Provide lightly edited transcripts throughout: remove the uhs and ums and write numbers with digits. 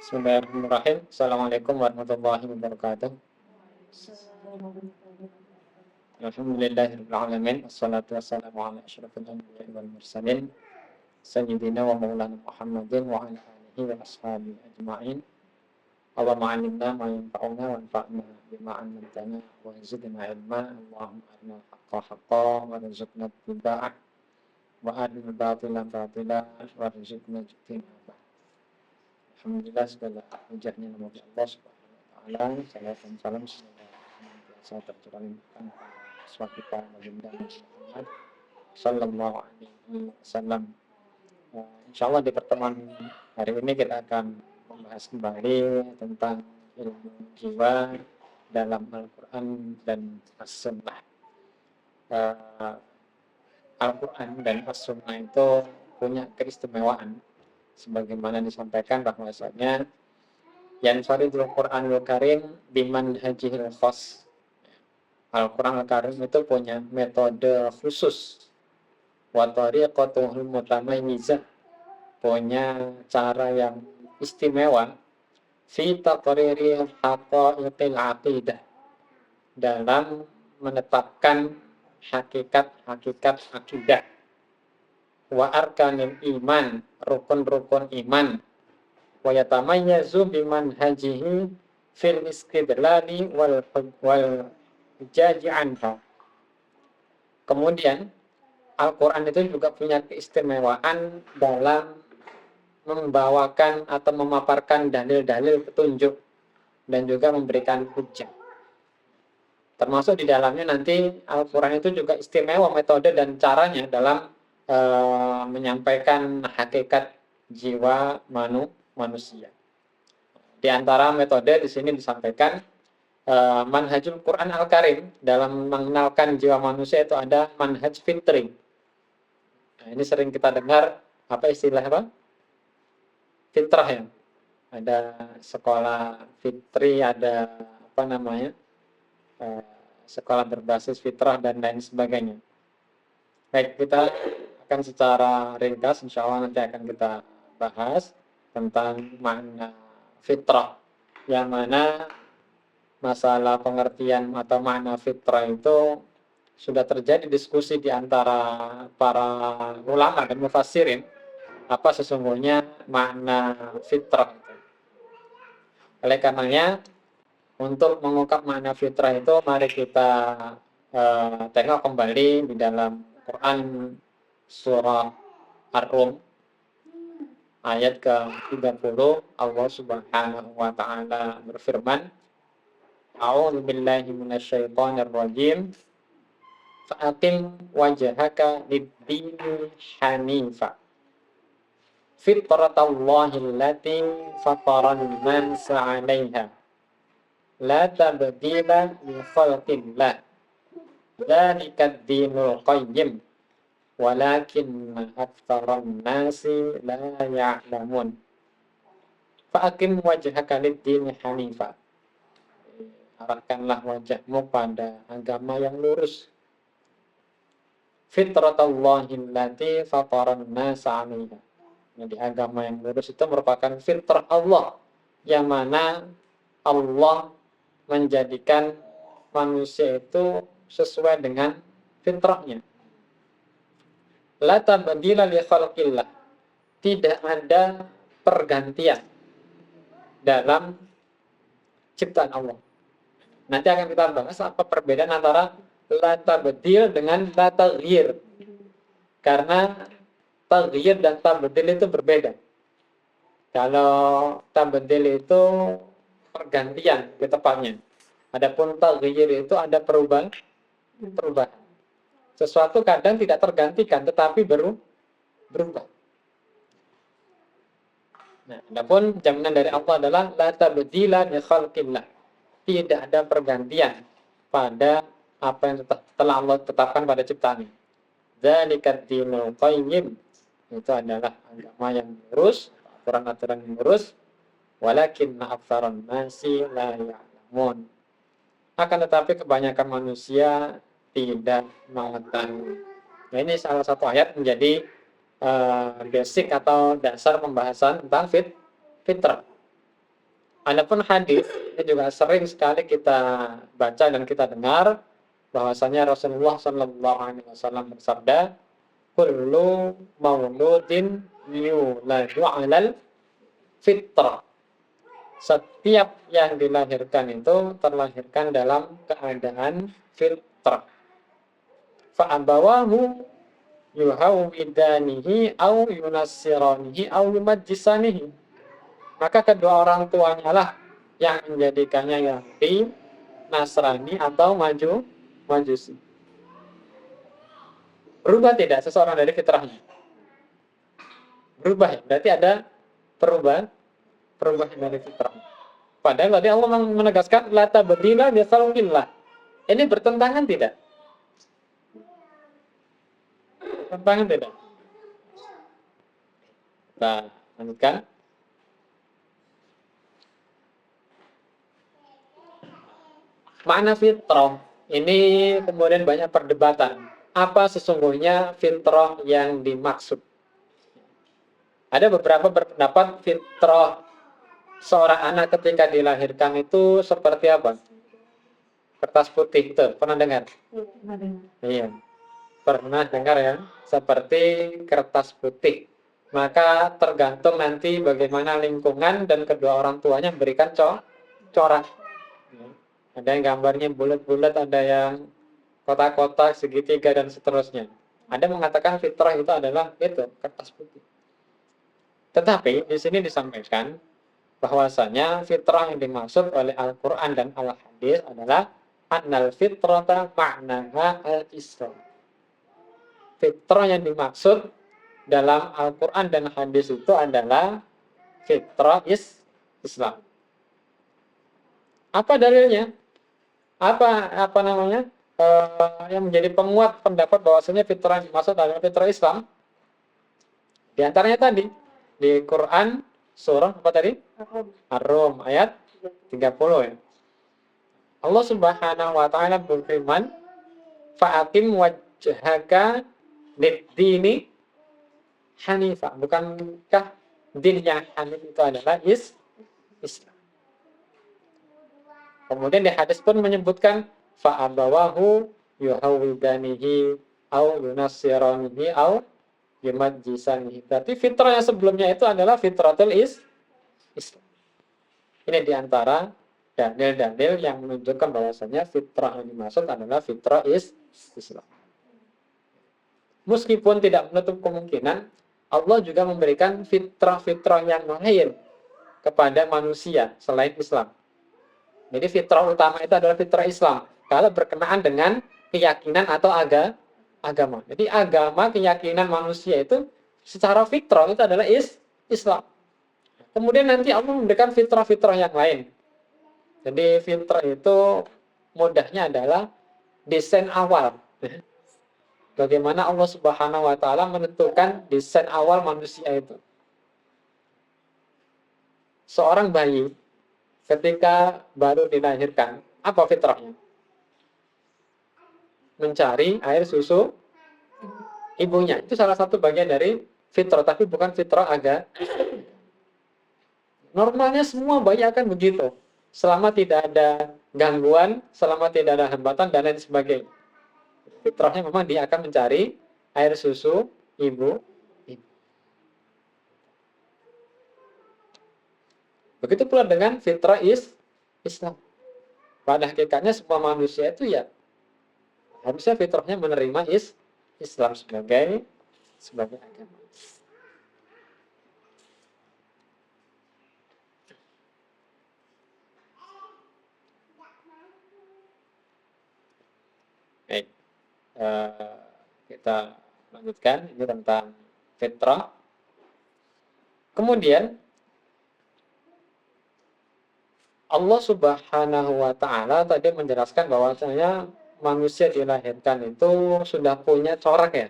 Bismillahirrahmanirrahim. Assalamualaikum warahmatullahi wabarakatuh. Alhamdulillahirabbil alamin. Wassalatu wassalamu ala asyrofil anbiya'i wal mursalin sayyidina wa maulana Muhammadin wa ala alihi wa ashabihi ajma'in. Allahumma 'allimna ma yanfa'una wanfa'na bima 'allamtana wa zidna ilma. Allahumma arina al-haqqa haqqan warzuqna ittiba'ah wa arina al-batila batilan warzuqna ijtinabah. Alhamdulillah, segala pujiannya nama Allah Subhanahu wa taala. Salam dan salam semoga senantiasa tercurahkan kepada kita baginda Muhammad sallallahu alaihi wasallam. Insyaallah di pertemuan hari ini kita akan membahas kembali tentang ilmu jiwa dalam Al-Qur'an dan As-Sunnah. Al-Quran dan As-Sunnah itu punya keistimewaan sebagaimana disampaikan bahwasanya yanfaridul Qur'anul Karim biman hajihil khas. Al-Quran Al-Karim itu punya metode khusus wa tariqatuhul mutamayyizah, punya cara yang istimewa fi taqriri haqa'iqil aqidah, dalam menetapkan hakikat-hakikat akidah, wa arkanil iman, rukun-rukun iman, wa yatamayyazu biman hajihi fil istidlali wal jaji anha. Kemudian Al-Quran itu juga punya keistimewaan dalam membawakan atau memaparkan dalil-dalil petunjuk dan juga memberikan hujjah. Termasuk di dalamnya nanti Al-Quran itu juga istimewa metode dan caranya dalam menyampaikan hakikat jiwa manusia. Di antara metode di sini disampaikan manhajul Quran Al-Karim dalam mengenalkan jiwa manusia itu ada manhaj fitri. Nah, ini sering kita dengar apa istilah apa? Fitrah ya. Ada sekolah fitri, ada apa namanya? Sekolah berbasis fitrah dan lain sebagainya. Baik, kita akan secara ringkas insya Allah nanti akan kita bahas tentang makna fitrah, yang mana masalah pengertian atau makna fitrah itu sudah terjadi diskusi di antara para ulama dan mufassirin apa sesungguhnya makna fitrah itu. Oleh karenanya untuk mengungkap makna fitrah itu mari kita tengok kembali di dalam Quran surah Ar-Rum ayat ke-30. Allah Subhanahu wa taala berfirman, A'udzu billahi minasyaitonir rajim. Fa'aqim wajhaka lid-dini hanifa. Fitratallahi allati fataran nasa 'alaiha. La tabdila li khalqillah. Dzalika ad-dinul qayyim. Walakin aktsaran nasi la ya'lamun. Fa'aqim wajhaka lid-dini hanifa. Arahkanlah wajahmu pada agama yang lurus. Fitratallahi allati fataran nasa 'alaiha. Jadi agama yang lurus itu merupakan fitrah Allah, yang mana Allah menjadikan manusia itu sesuai dengan fitrahnya. La tabdila li khalqillah. Tidak ada pergantian dalam ciptaan Allah. Nanti akan kita bahas apa perbedaan antara la tabdil dengan la taghyir. Karena taghyir dan tabdil itu berbeda. Kalau tabdil itu pergantian ke tepatnya. Adapun taghyir itu ada perubahan. Sesuatu kadang tidak tergantikan tetapi berubah. Nah, adapun jaminan dari Allah adalah la tabdila li khalqillah. Tidak ada pergantian pada apa yang telah Allah tetapkan pada ciptaan. Dzalika ad-dinul qayyim. Itu adalah agama yang lurus, aturan-aturan yang lurus. Walakin aktsaran nasi la ya'lamun. Akan tetapi kebanyakan manusia tidak mengetahui. Nah, ini salah satu ayat menjadi basic atau dasar pembahasan tentang fitrah. Adapun hadis ini juga sering sekali kita baca dan kita dengar bahwasanya Rasulullah Shallallahu Alaihi Wasallam bersabda, "Kullu mauludin yuladu 'alal fitrah." Setiap yang dilahirkan itu terlahirkan dalam keadaan fitrah. Fa'abawahu yuhawidanihi au yunassiranihi au yumajjisanihi. Maka kedua orang tuanya lah yang menjadikannya Yahudi, Nasrani atau Majusi. Berubah tidak seseorang dari fitrahnya? Berubah ya, berarti ada perubahan dari fitrah. Padahal tadi Allah menegaskan la tabdila li khalqillah. Ini bertentangan tidak? Bertentangan tidak? Nah, lanjutkan. Makna fitrah ini kemudian banyak perdebatan. Apa sesungguhnya fitrah yang dimaksud? Ada beberapa berpendapat fitrah seorang anak ketika dilahirkan itu seperti apa? Kertas putih itu, pernah dengar? Iya, pernah dengar ya? Seperti kertas putih. Maka tergantung nanti bagaimana lingkungan dan kedua orang tuanya memberikan corak. Ada yang gambarnya bulat-bulat, ada yang kotak-kotak, segitiga, dan seterusnya. Ada yang mengatakan fitrah itu adalah itu, kertas putih. Tetapi di sini disampaikan bahwasanya fitrah yang dimaksud oleh Al-Quran dan Al-Hadis adalah annal fitrata ma'naha al-Islam. Fitrah yang dimaksud dalam Al-Quran dan Hadis itu adalah fitrah Islam. Apa dalilnya? Apa namanya? Yang menjadi penguat pendapat bahwasanya fitrah yang dimaksud adalah fitrah Islam. Di antaranya tadi di Quran surah apa tadi? Ar-Rum ayat 30 ya. Allah Subhanahu wa taala berfirman, "Fa'aqim wajhaka lid-dini hanifa." Bukankah din yang hanif itu adalah Islam? Kemudian di hadis pun menyebutkan fa'abawahu yuhawidanihi au yunassiranihi au yumajjisanihi. Berarti fitrah yang sebelumnya itu adalah fitratul Islam. Ini diantara dalil-dalil yang menunjukkan bahwasanya fitrah yang dimaksud adalah fitrah Islam. Meskipun tidak menutup kemungkinan Allah juga memberikan fitrah-fitrah yang lain kepada manusia selain Islam. Jadi fitrah utama itu adalah fitrah Islam. Kalau berkenaan dengan keyakinan atau agama. Jadi agama, keyakinan manusia itu secara fitrah itu adalah Islam. Kemudian nanti Allah memberikan fitrah-fitrah yang lain. Jadi fitrah itu mudahnya adalah desain awal. Bagaimana Allah Subhanahu wa taala menentukan desain awal manusia itu. Seorang bayi ketika baru dilahirkan, apa fitrahnya? Mencari air susu ibunya. Itu salah satu bagian dari fitrah, tapi bukan fitrah Normalnya semua bayi akan begitu. Selama tidak ada gangguan, selama tidak ada hambatan, dan lain sebagainya. Fitrahnya memang dia akan mencari air susu ibu. Begitu pula dengan fitrah Islam. Pada hakikatnya semua manusia itu ya harusnya fitrahnya menerima Islam sebagai agama. Baik, kita lanjutkan ini tentang fitrah. Kemudian Allah Subhanahu wa taala tadi menjelaskan bahwasanya manusia dilahirkan itu sudah punya corak ya.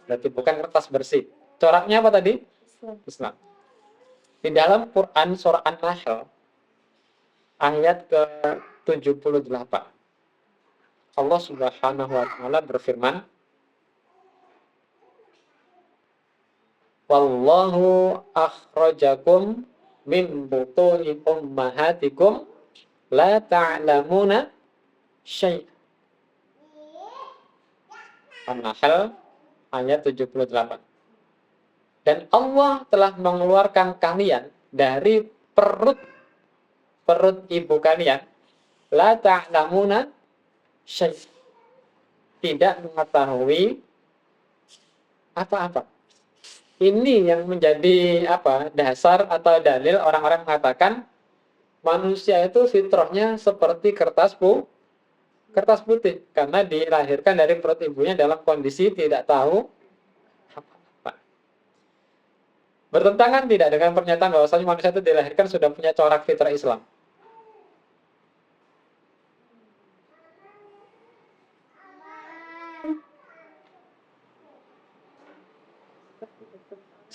Berarti bukan kertas bersih. Coraknya apa tadi? Islam. Di dalam Quran surah An-Nahl ayat ke-78. Allah Subhanahu wa taala berfirman, "Wallahu akhrajakum min butuni ummahatikum la ta'lamuna syai'an. An-Nahl ayat 78. Dan Allah telah mengeluarkan kalian dari perut ibu kalian, la ta'lamuna syai'an, tidak mengetahui apa-apa. Ini yang menjadi dasar atau dalil orang-orang mengatakan manusia itu fitrahnya seperti kertas putih, karena dilahirkan dari perut ibunya dalam kondisi tidak tahu apa-apa. Bertentangan tidak dengan pernyataan bahwasanya manusia itu dilahirkan sudah punya corak fitrah Islam?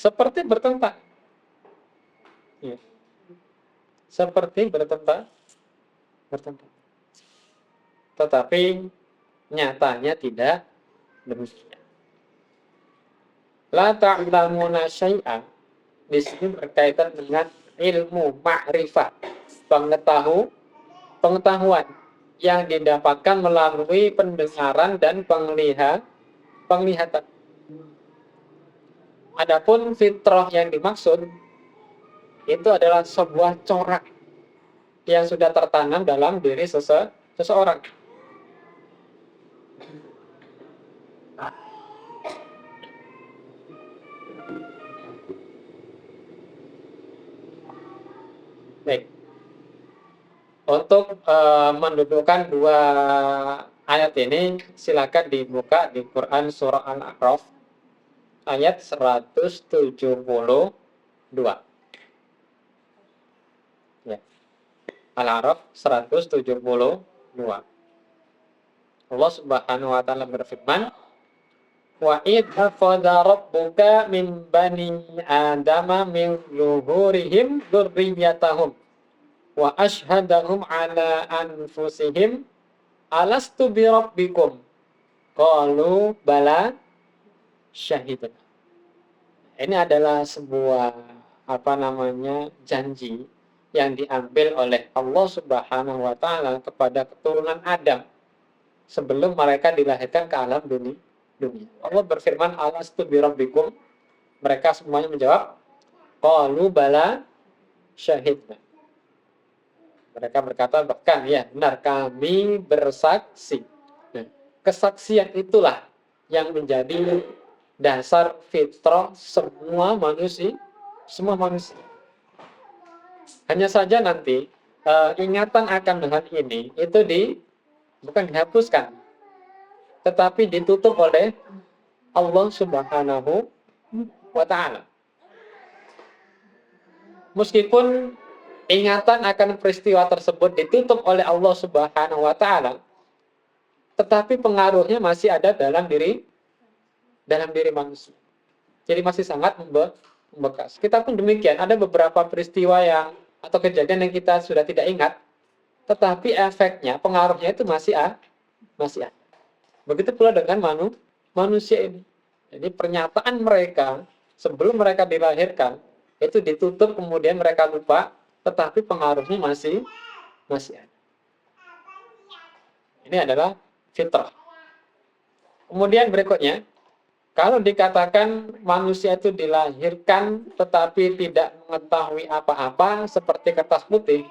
Seperti bertentang. Ya. Seperti bertentang. Tetapi nyatanya tidak demikian. La ta'lamuna syai'an di sini berkaitan dengan ilmu ma'rifat, pengetahuan yang didapatkan melalui pendengaran dan penglihatan. Adapun fitrah yang dimaksud itu adalah sebuah corak yang sudah tertanam dalam diri seseorang. Baik. Untuk mendudukkan dua ayat ini, silakan dibuka di Quran surah Al-A'raf ayat 172. Ya. Al-A'raf 172. Allah Subhanahu wa taala berfirman, wa idh akhadha rabbuka min bani adama min zuhurihim dzurriyyatahum wa ashhadahum ala anfusihim alastu bi rabbikum qalu bala syahidna. Ini adalah sebuah janji yang diambil oleh Allah Subhanahu wa taala kepada keturunan Adam sebelum mereka dilahirkan ke alam dunia. Allah berfirman, alastu bi rabbikum. Mereka semuanya menjawab, qalu bala syahidna. Mereka berkata, bahkan ya benar, kami bersaksi. Nah, kesaksian itulah yang menjadi dasar fitrah semua manusia. Hanya saja nanti ingatan akan hal ini itu bukan dihapuskan, tetapi ditutup oleh Allah Subhanahu wa ta'ala. Meskipun ingatan akan peristiwa tersebut ditutup oleh Allah Subhanahu wa ta'ala, tetapi pengaruhnya masih ada dalam diri manusia. Jadi masih sangat membekas. Kita pun demikian, ada beberapa peristiwa atau kejadian yang kita sudah tidak ingat, tetapi efeknya, pengaruhnya itu masih ada. Begitu pula dengan manusia ini. Jadi pernyataan mereka sebelum mereka dilahirkan itu ditutup, kemudian mereka lupa, tetapi pengaruhnya masih ada. Ini adalah fitrah. Kemudian berikutnya, kalau dikatakan manusia itu dilahirkan tetapi tidak mengetahui apa-apa seperti kertas putih,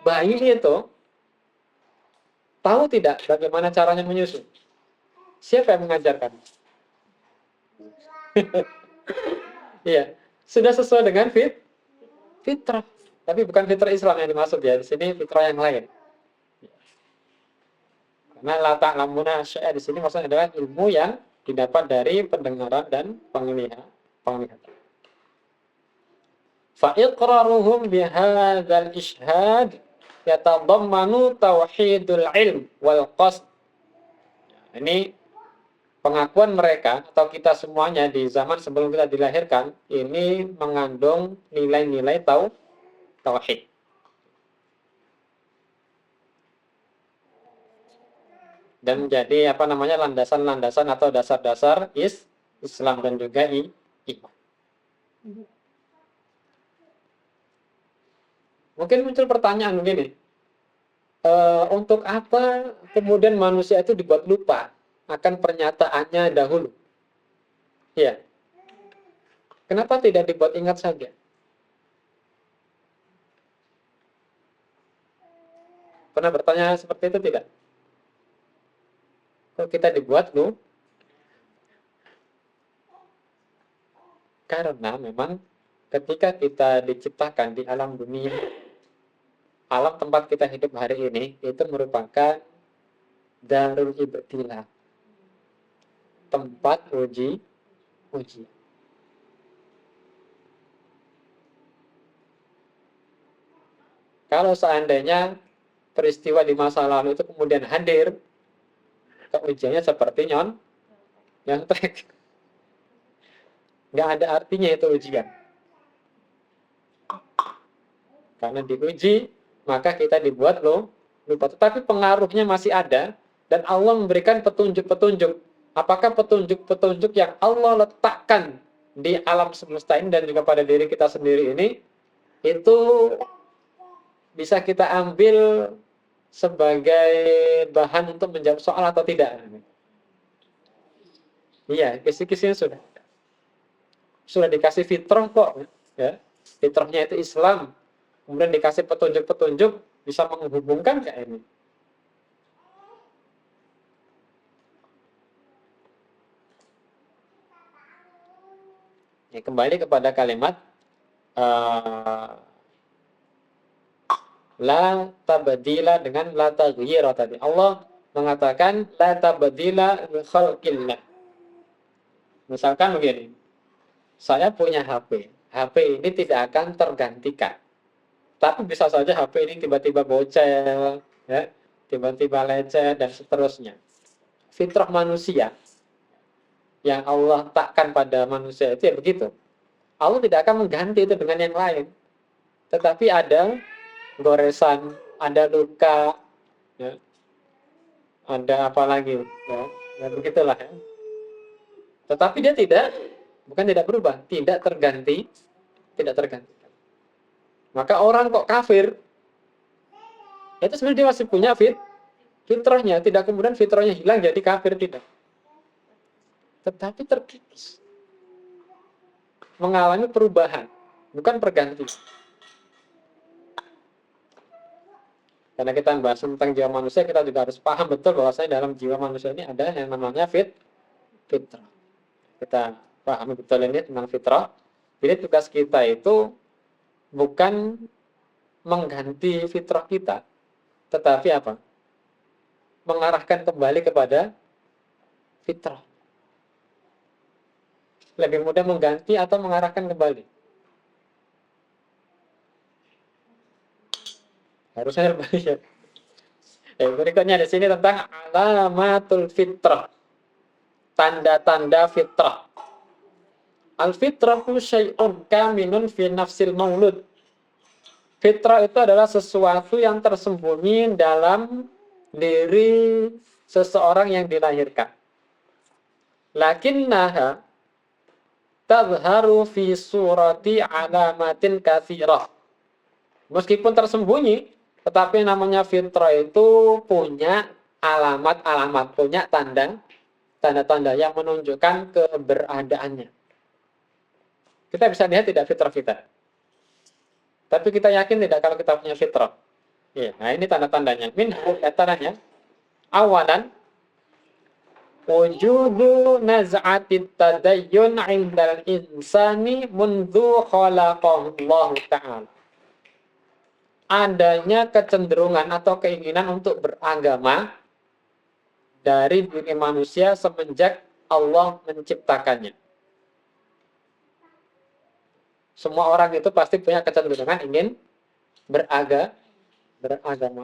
bayi itu tahu tidak bagaimana caranya menyusu? Siapa yang mengajarkan? Iya, sudah sesuai dengan fitrah. Tapi bukan fitrah Islam yang dimaksud ya. Di sini fitrah yang lain. Karena la ta'lamuna syai'an di sini maksudnya adalah ilmu yang didapat dari pendengaran dan penglihatan. Fa iqraruhum bihadzal ishhad yatadammanu tauhidul ilm wal qasd. Ini pengakuan mereka atau kita semuanya di zaman sebelum kita dilahirkan ini mengandung nilai-nilai tauhid. Dan menjadi landasan-landasan atau dasar-dasar Islam dan juga iman. Mungkin muncul pertanyaan begini, untuk apa kemudian manusia itu dibuat lupa akan pernyataannya dahulu? Ya, kenapa tidak dibuat ingat saja? Pernah bertanya seperti itu tidak? Kok kita dibuat lupa? Karena memang ketika kita diciptakan di alam dunia, alam tempat kita hidup hari ini, itu merupakan darul ibtilah, tempat uji. Kalau seandainya peristiwa di masa lalu itu kemudian hadir, ujiannya seperti nyontek. Nggak ada artinya itu ujian. Karena diuji, maka kita dibuat lupa. Tetapi pengaruhnya masih ada, dan Allah memberikan petunjuk-petunjuk. Apakah petunjuk-petunjuk yang Allah letakkan di alam semesta ini dan juga pada diri kita sendiri ini, itu bisa kita ambil sebagai bahan untuk menjawab soal atau tidak? Iya, kisi-kisinya sudah dikasih fitrah kok, ya. Fitrahnya itu Islam. Kemudian dikasih petunjuk-petunjuk, bisa menghubungkan kayak ini. Ya, kembali kepada kalimat la tabdila dengan la taghyira tadi. Allah mengatakan la tabdila li khalqillah. Misalkan begini, saya punya HP. HP ini tidak akan tergantikan. Tapi bisa saja HP ini tiba-tiba bocel, ya, tiba-tiba lecet dan seterusnya. Fitrah manusia yang Allah takkan pada manusia itu ya begitu. Allah tidak akan mengganti itu dengan yang lain. Tetapi ada goresan, ada luka, ya, ada apa lagi, ya, dan begitulah. Ya. Tetapi dia bukan tidak berubah, tidak terganti. Maka orang kok kafir, itu sebenarnya dia masih punya fitrahnya, tidak kemudian fitrahnya hilang jadi kafir, tidak. Tetapi terkikis, mengalami perubahan, bukan pergantian. Karena kita membahas tentang jiwa manusia, kita juga harus paham betul bahwasanya dalam jiwa manusia ini ada yang namanya fitrah. Kita pahami betul ini tentang fitrah. Jadi tugas kita itu bukan mengganti fitrah kita, tetapi apa? Mengarahkan kembali kepada fitrah. Lebih mudah mengganti atau mengarahkan kembali? Harusnya kembali ya. Berikutnya di sini tentang alamatul fitrah. Tanda-tanda fitrah. Al-fitrahu syai'un kaminun fi nafsil maulud. Fitrah itu adalah sesuatu yang tersembunyi dalam diri seseorang yang dilahirkan. Lakinnaha tadharu fi surati alamatin katsirah. Meskipun tersembunyi, tetapi namanya fitrah itu punya alamat-alamat, punya tanda-tanda yang menunjukkan keberadaannya. Kita bisa lihat tidak fitrah kita. Tapi kita yakin tidak kalau kita punya fitrah. Ya, nah ini tanda-tandanya. Minhu tandanya. Awalan wujudu naz'atit tadayyun 'indal insani mundu khalaqahu Allah Ta'ala. Adanya kecenderungan atau keinginan untuk beragama dari diri manusia semenjak Allah menciptakannya. Semua orang itu pasti punya kecenderungan ingin beragama.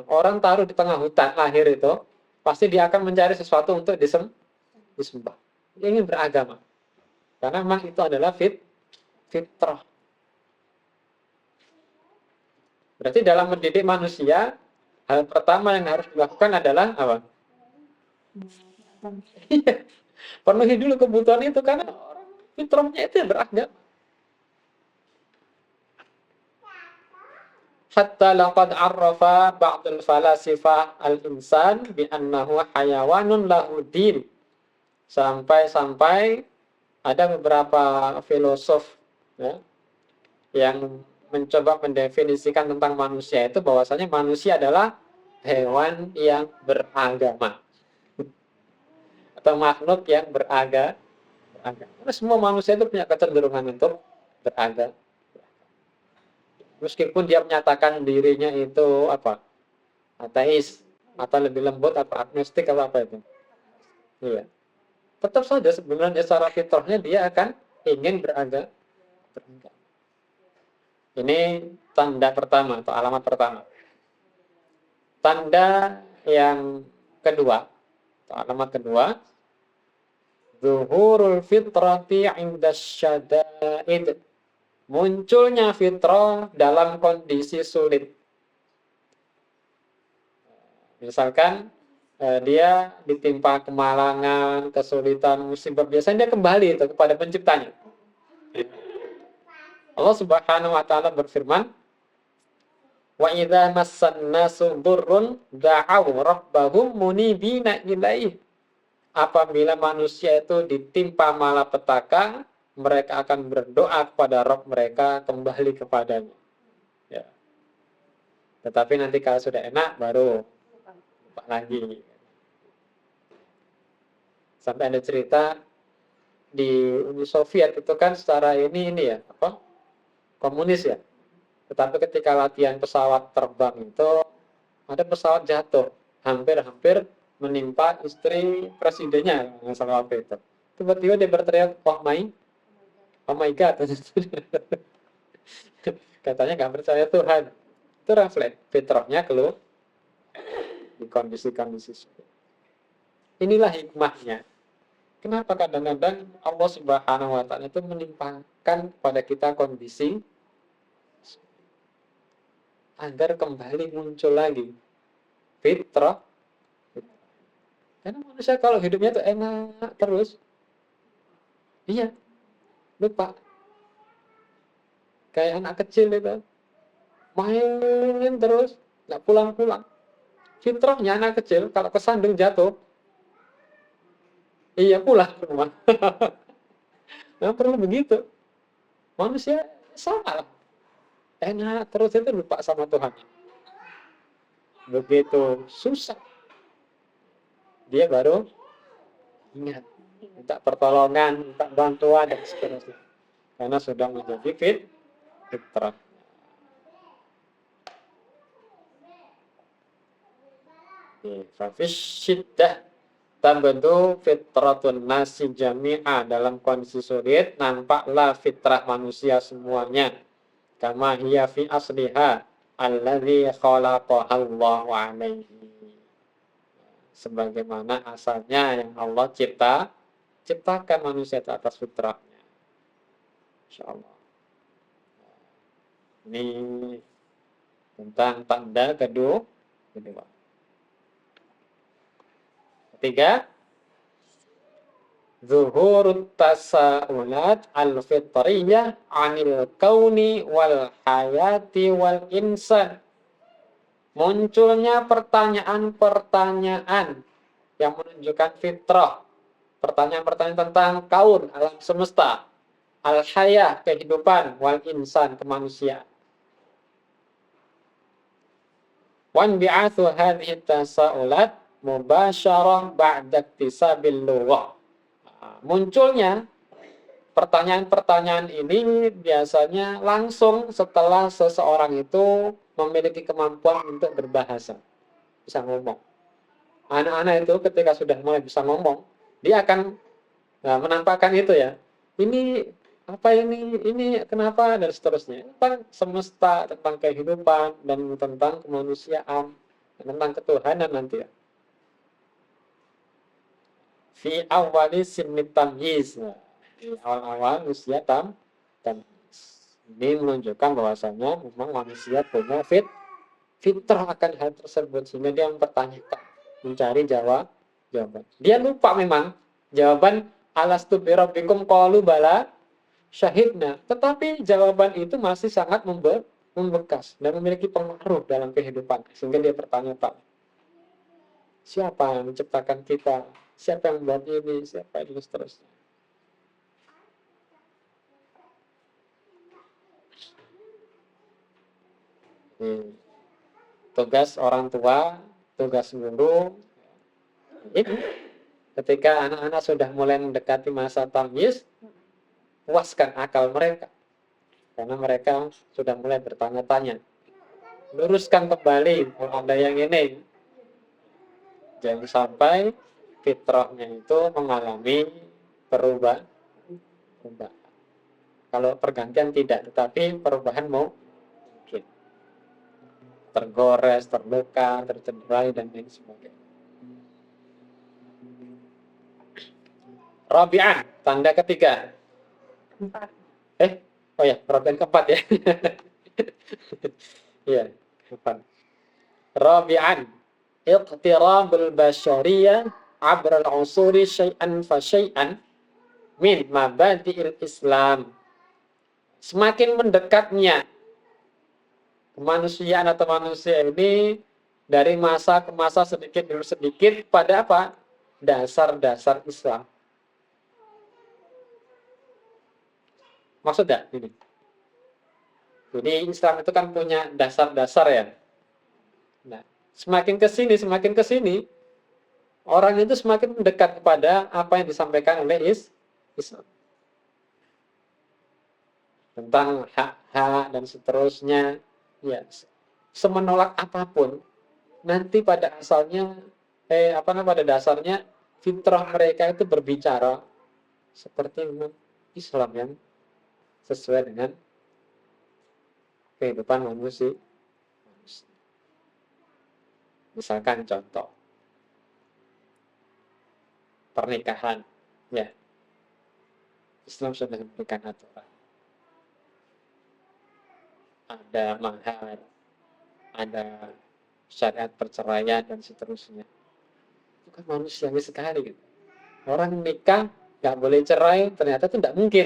Orang taruh di tengah hutan lahir itu, pasti dia akan mencari sesuatu untuk disembah. Dia ingin beragama. Karena memang itu adalah fitrah. Berarti dalam mendidik manusia, hal pertama yang harus dilakukan adalah apa? Penuhi dulu kebutuhan itu, karena orang fitrahnya itu beragama. hatta laqad arrafa ba'dul falasifah al-insan bi annahu hayawanun lahu din. Sampai-sampai ada beberapa filosof ya, yang mencoba mendefinisikan tentang manusia itu bahwasanya manusia adalah hewan yang beragama atau makhluk yang beragama. Karena semua manusia itu punya kecenderungan untuk beragama. Meskipun dia menyatakan dirinya itu apa? Ateis atau lebih lembut atau agnostik atau apa itu. Iya. Tetap saja sebenarnya secara fitrahnya dia akan ingin beragama. Ini tanda pertama atau alamat pertama. Tanda yang kedua atau alamat kedua, zuhurul fitrati 'inda syada'id. Munculnya fitrah dalam kondisi sulit. Misalkan dia ditimpa kemalangan, kesulitan, musibah, biasanya dia kembali itu kepada penciptanya. Allah Subhanahu wa taala berfirman, "Wa idza massan nasu durrun da'aw rabbahum munibina ilaihi." Apabila manusia itu ditimpa malapetaka, mereka akan berdoa kepada Rabb mereka, kembali kepadanya. Ya. Tetapi nanti kalau sudah enak baru lupa lagi. Sampai ada cerita di Uni Soviet itu kan secara ini ya, apa? Komunis ya. Tetapi ketika latihan pesawat terbang itu ada pesawat jatuh, hampir-hampir menimpa istri presidennya salah waktu itu. Tiba-tiba dia berteriak, oh my God. Katanya nggak percaya Tuhan. Itu refleks fitrahnya keluar di kondisi-kondisi seperti. Inilah hikmahnya. Kenapa kadang-kadang Allah Subhanahu wa taala itu menimpakan kepada kita kondisi agar kembali muncul lagi fitrah. Karena manusia kalau hidupnya itu enak terus, iya, lupa. Kayak anak kecil itu, main terus, nggak pulang-pulang. Fitrahnya anak kecil, kalau kesandung jatuh, iya pulang ke rumah. Nggak perlu begitu. Manusia sama lah. Enak terus itu lupa sama Tuhan. Begitu susah, dia baru ingat, minta pertolongan, minta bantuan dan seterusnya. Karena sudah menjadi fitrah. Fafis syiddah tabdu fitratun nasi jami'a, dalam kondisi sulit nampaklah fitrah manusia semuanya. Kama hiya fi asliha alladzi khalaqallahu alaihi, sebagaimana asalnya yang Allah ciptakan manusia di atas fitrahnya. Insyaallah. Ini tentang tanda kedua. Ketiga, zuhurut tasaulat al-fitriyah 'anil kauni wal hayati wal insan. Munculnya pertanyaan-pertanyaan yang menunjukkan fitrah. Pertanyaan-pertanyaan tentang kaun, alam semesta, al-hayah, kehidupan, wal insan, kemanusiaan. Wan bi'athu hadhihi tasaulat mubasyarah ba'da iktisabil lughah. Munculnya pertanyaan-pertanyaan ini biasanya langsung setelah seseorang itu memiliki kemampuan untuk berbahasa, bisa ngomong. Anak-anak itu ketika sudah mulai bisa ngomong, dia akan menampakkan itu ya. Ini apa ini kenapa dan seterusnya. Tentang semesta, tentang kehidupan dan tentang kemanusiaan, tentang ketuhanan nanti ya. Fi awali sinni tamyiz. Awal-awal usia tamyiz. Ini menunjukkan bahwasanya memang manusia punya fitrah akan hal tersebut, sehingga dia mempertanyakan, mencari jawaban. Dia lupa memang jawaban alastu birabbikum qalu bala syahidna, tetapi jawaban itu masih sangat membekas dan memiliki pengaruh dalam kehidupan, sehingga dia bertanya-tanya, siapa yang menciptakan kita, siapa yang membuat ini, siapa itu, seterusnya. Tugas orang tua, tugas guru, itu ketika anak-anak sudah mulai mendekati masa tamyiz, puaskan akal mereka, karena mereka sudah mulai bertanya-tanya. Luruskan kembali kalau ada yang ini, jangan sampai fitrahnya itu mengalami perubahan. Kalau pergantian tidak, tetapi perubahan mungkin tergores, terluka, tercederai, dan lain sebagainya. Rabi'an, tanda ketiga. Oh ya, Rabi'an keempat ya. Iya, keempat. Rabi'an, iqtirabul basyariyah abra al-usuri syai'an fa syai'an min mabadi'il Islam. Semakin mendekatnya kemanusiaan atau manusia ini dari masa ke masa, sedikit demi sedikit, pada apa? Dasar-dasar Islam. Maksud gak ini? Jadi Islam itu kan punya dasar-dasar ya. Nah, semakin ke sini, orang itu semakin mendekat kepada apa yang disampaikan oleh Islam. Tentang hak-hak dan seterusnya. Ya, semenolak apapun, nanti pada asalnya, pada dasarnya fitrah mereka itu berbicara seperti Islam yang sesuai dengan kehidupan manusia. Misalkan contoh pernikahan, ya, Islam sudah memberikan aturan. Ada mahar, ada syariat perceraian dan seterusnya. Itu kan manusiawi sekali gitu. Orang nikah nggak boleh cerai, ternyata itu tidak mungkin.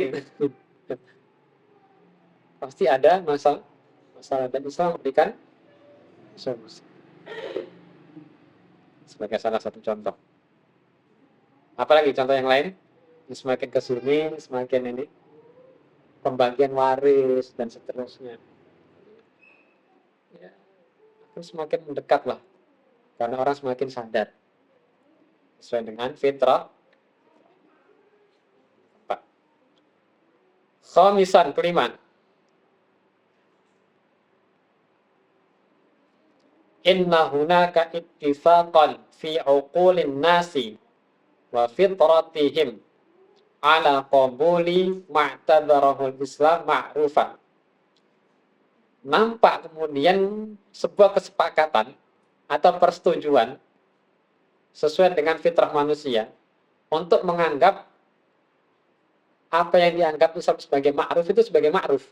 Pasti ada masalah, dan Islam memberikan solusi. Sebagai salah satu contoh. Apalagi contoh yang lain? Semakin ke sini, semakin ini pembagian waris dan seterusnya. Ya, akan semakin mendekat lah, karena orang semakin sadar sesuai dengan fitrah. Khamisan, kelima, inna hunaka ittifaqan fi uqulin nasi wa fitratihim ala qabuli ma'tabarahul Islam ma'rufan. Nampak kemudian sebuah kesepakatan atau persetujuan sesuai dengan fitrah manusia untuk menganggap apa yang dianggap Islam sebagai ma'ruf itu sebagai ma'ruf.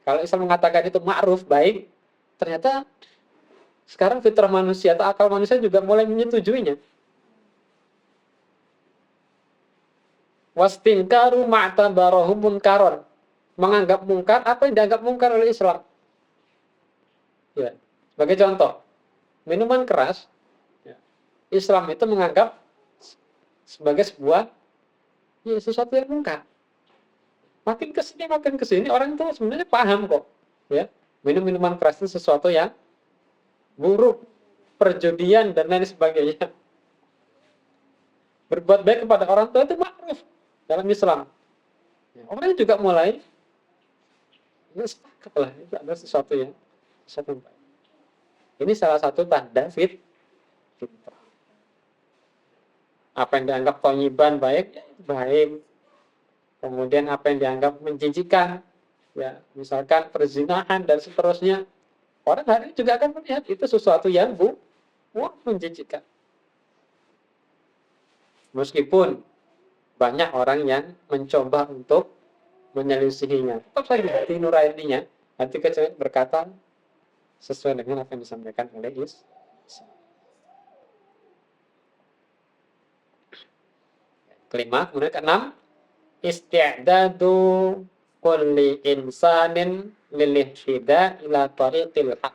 Kalau Islam mengatakan itu ma'ruf, baik, ternyata sekarang fitrah manusia atau akal manusia juga mulai menyetujuinya. Wastinkaru ma'tabarahum munkaron, menganggap mungkar apa yang dianggap mungkar oleh Islam. Ya, sebagai contoh, minuman keras, ya, Islam itu menganggap sebagai sebuah sesuatu yang mungkar. Makin kesini orang itu sebenarnya paham kok, ya, minuman keras itu sesuatu yang buruk, perjudian dan lain sebagainya. Berbuat baik kepada orang tua itu ma'ruf dalam Islam. Ya, orang juga mulai sepakat lah, itu adalah sesuatu yang baik. Ini salah satu tanda fitrah. Apa yang dianggap thayyiban baik, ya baik. Kemudian apa yang dianggap menjijikan, ya, misalkan perzinahan dan seterusnya, orang hari ini juga akan melihat itu sesuatu yang menjijikan. Meskipun banyak orang yang mencoba untuk menyelisihinya, tetap saja hati nuraninya, hati kecil berkata sesuai dengan apa yang disampaikan oleh Islam. Kelima, kemudian keenam, isti'dadu kulli insanin lil ihtida ila tariqil haq.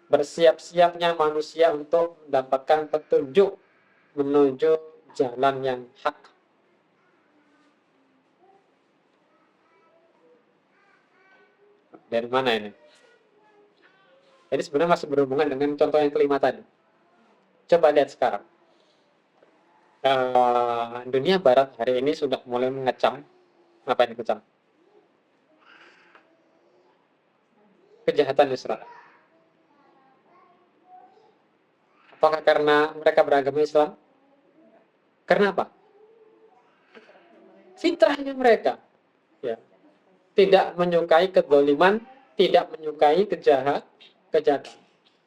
Bersiap-siapnya manusia untuk mendapatkan petunjuk menuju jalan yang hak. Dari mana ini? Jadi sebenarnya masih berhubungan dengan contoh yang kelima tadi. Coba lihat sekarang. Dunia barat hari ini sudah mulai mengecam. Apa yang dikecam? Kejahatan Israel. Apakah karena mereka beragama Islam? Karena apa? Fitrahnya mereka. Ya. Tidak menyukai kedoliman, tidak menyukai kejahatan.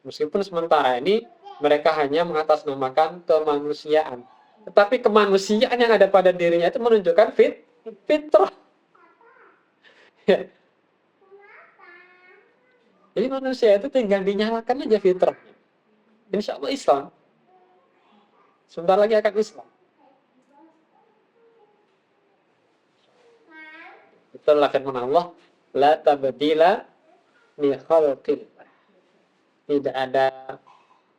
Meskipun sementara ini mereka hanya mengatasnamakan kemanusiaan. Tetapi kemanusiaan yang ada pada dirinya itu menunjukkan fitrah. Ya. Jadi manusia itu tinggal dinyalakan aja fitrahnya. Insya Allah Islam. Sebentar lagi akan Islam. Itulah firman Allah, la tabdila li khalqillah. Tidak ada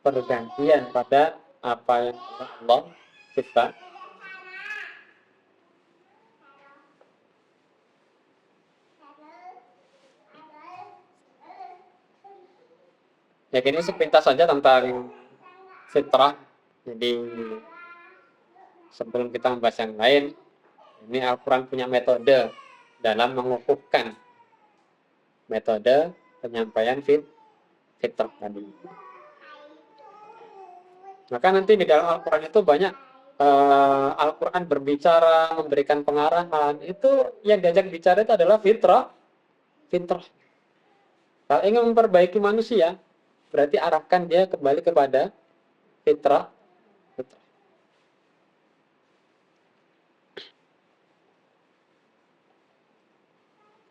pergantian pada apa yang Allah cipta. Ya, ini sepintas saja tentang fitrah. Jadi sebelum kita membahas yang lain, ini Al-Quran punya metode dalam mengukuhkan metode penyampaian fitrah tadi. Maka nanti di dalam Al-Quran itu banyak Al-Quran berbicara, memberikan pengarahan. Itu yang diajak bicara itu adalah fitrah. Kalau ingin memperbaiki manusia, berarti arahkan dia kembali kepada fitrah.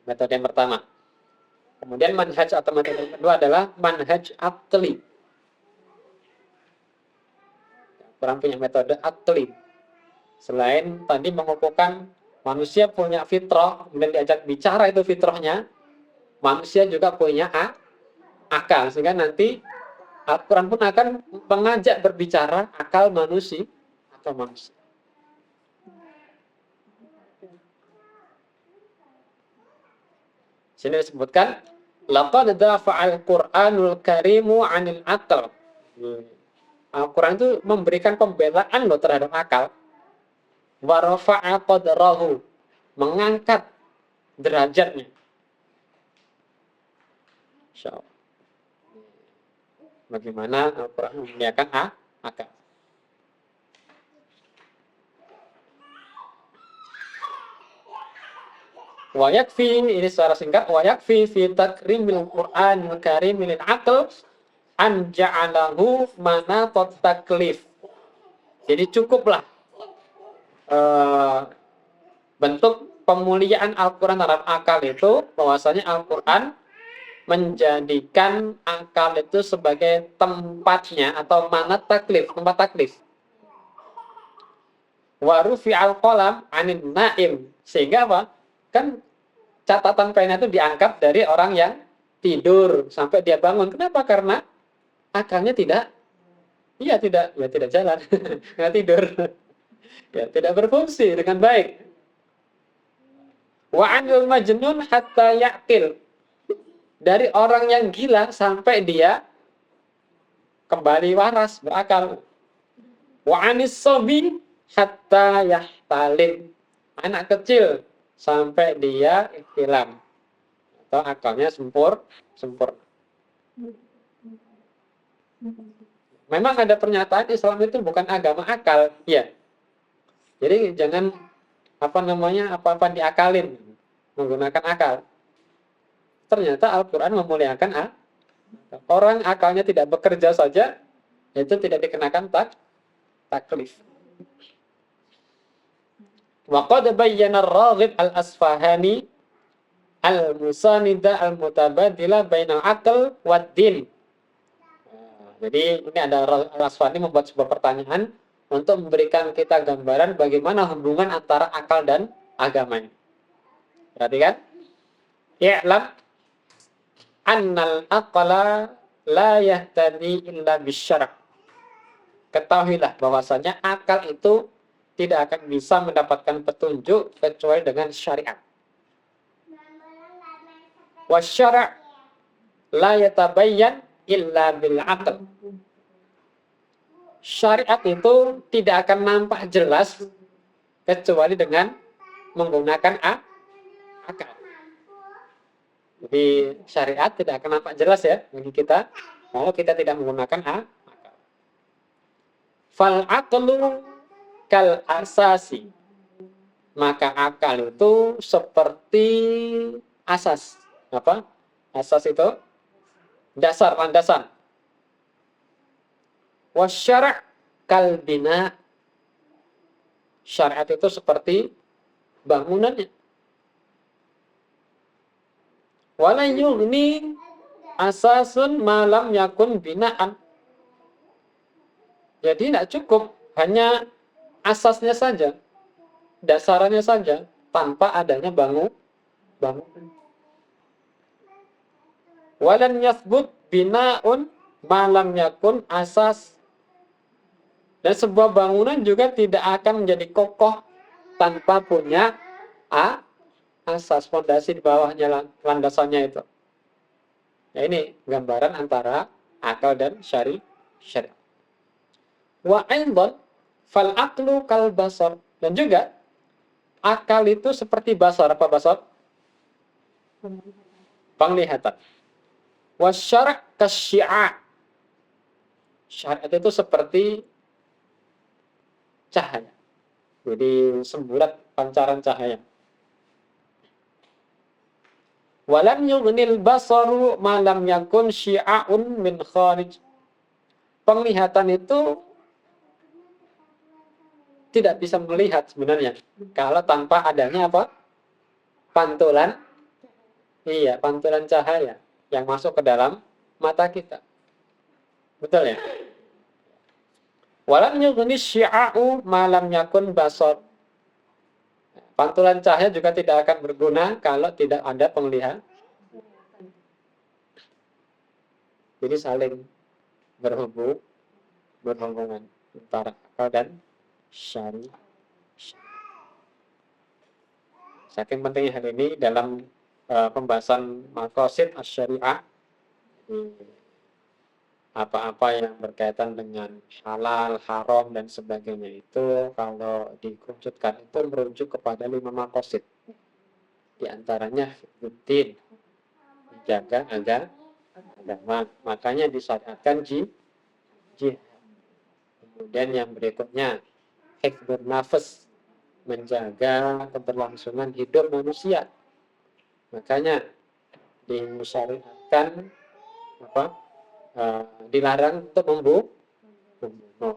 Metode yang pertama. Kemudian manhaj atau metode yang kedua adalah manhaj aqli. Orang punya metode aqli. Selain tadi mengukuhkan manusia punya fitrah, kemudian diajak bicara itu fitrahnya, manusia juga punya akal. Sehingga nanti Al-Quran pun akan mengajak berbicara akal manusia atau manusia. Sini disebutkan laqad dafa'al Qur'anul Karimu 'anil aql. Al-Quran itu memberikan pembelaan loh terhadap akal. Wa rafa'a qadrahu, mengangkat derajatnya. Insyaallah. Bagaimana Al-Quran memuliakan akal. Wa yakfi, ini secara singkat, wa yakfi fi takrimil Qur'anil Karim lil aql an ja'alahu manatat taklif. Jadi cukuplah bentuk pemuliaan Al-Quran terhadap akal itu, bahwasanya Al-Quran menjadikan akal itu sebagai tempatnya atau manat taklif, tempat taklif. Wa rufi'al qalam 'anil na'im, sehingga apa? Kan catatan pena itu diangkat dari orang yang tidur sampai dia bangun. Kenapa? Karena akalnya tidak jalan. Nggak tidur. Ya, tidak berfungsi dengan baik. Wa 'anil majnun hatta yaqil. Dari orang yang gila sampai dia kembali waras, berakal. Wa 'anis sabi hatta yahtalim. Anak kecil sampai dia ihtilam atau akalnya sempurna. Memang ada pernyataan Islam itu bukan agama akal, ya. Jadi jangan apa-apa diakalin, menggunakan akal. Ternyata Al-Quran memuliakan orang akalnya tidak bekerja saja, itu tidak dikenakan taklif. Wa qad bayyana ar-Raghib al-Asfahani al-musanida al-mutabadila bainal aql wad din. Jadi ini ada Al-Asfahani membuat sebuah pertanyaan, untuk memberikan kita gambaran bagaimana hubungan antara akal dan agama ini. Perhatikan. I'lam annal aqla la yahtadi illa bisyara'. Ketahuilah bahwasanya akal itu tidak akan bisa mendapatkan petunjuk kecuali dengan syariat. Wasyara' la yatabayyan illa bil aql. Syariat itu tidak akan nampak jelas kecuali dengan menggunakan akal. Jadi syariat tidak akan nampak jelas ya bagi kita kalau kita tidak menggunakan akal. Fal aqlu kal asasi. Maka akal itu seperti asas. Apa? Asas itu dasar, landasan. Wasyara' kal bina. Syariat itu seperti bangunannya. Wala yughni asasun malam yakun binaan. Jadi tidak cukup hanya asasnya saja, dasarannya saja, tanpa adanya bangunan. Walan yathbut bina'un malam yakun asas. Dan sebuah bangunan juga tidak akan menjadi kokoh tanpa punya asas, fondasi di bawahnya, landasannya itu. Ya, ini gambaran antara akal dan syariat. Wa aidan fal aqlu kal basar. Dan juga akal itu seperti basar. Apa basar? Penglihatan. Wasyara' kasyi'a. Syariat itu seperti cahaya. Jadi semburat pancaran cahaya. Walam yughnil basaru ma lam yakun syi'a'un min kharij. Penglihatan itu tidak bisa melihat sebenarnya kalau tanpa adanya apa? Pantulan. Iya, pantulan cahaya yang masuk ke dalam mata kita. Betul ya? Walam yughni syi'a'u ma lam yakun basar. Pantulan cahaya juga tidak akan berguna kalau tidak ada penglihatan. Jadi saling berhubungan antara akal dan syariat. Saking pentingnya hal ini dalam pembahasan maqasid asy-syariah, apa-apa yang berkaitan dengan halal, haram dan sebagainya itu kalau dikerucutkan itu merujuk kepada 5 maqasid. Di antaranya fiqhuddin, menjaga agama. Makanya disyariatkan jihad. Kemudian yang berikutnya hifdzun nafas, menjaga keberlangsungan hidup manusia. Makanya disyariatkan dilarang untuk membunuh.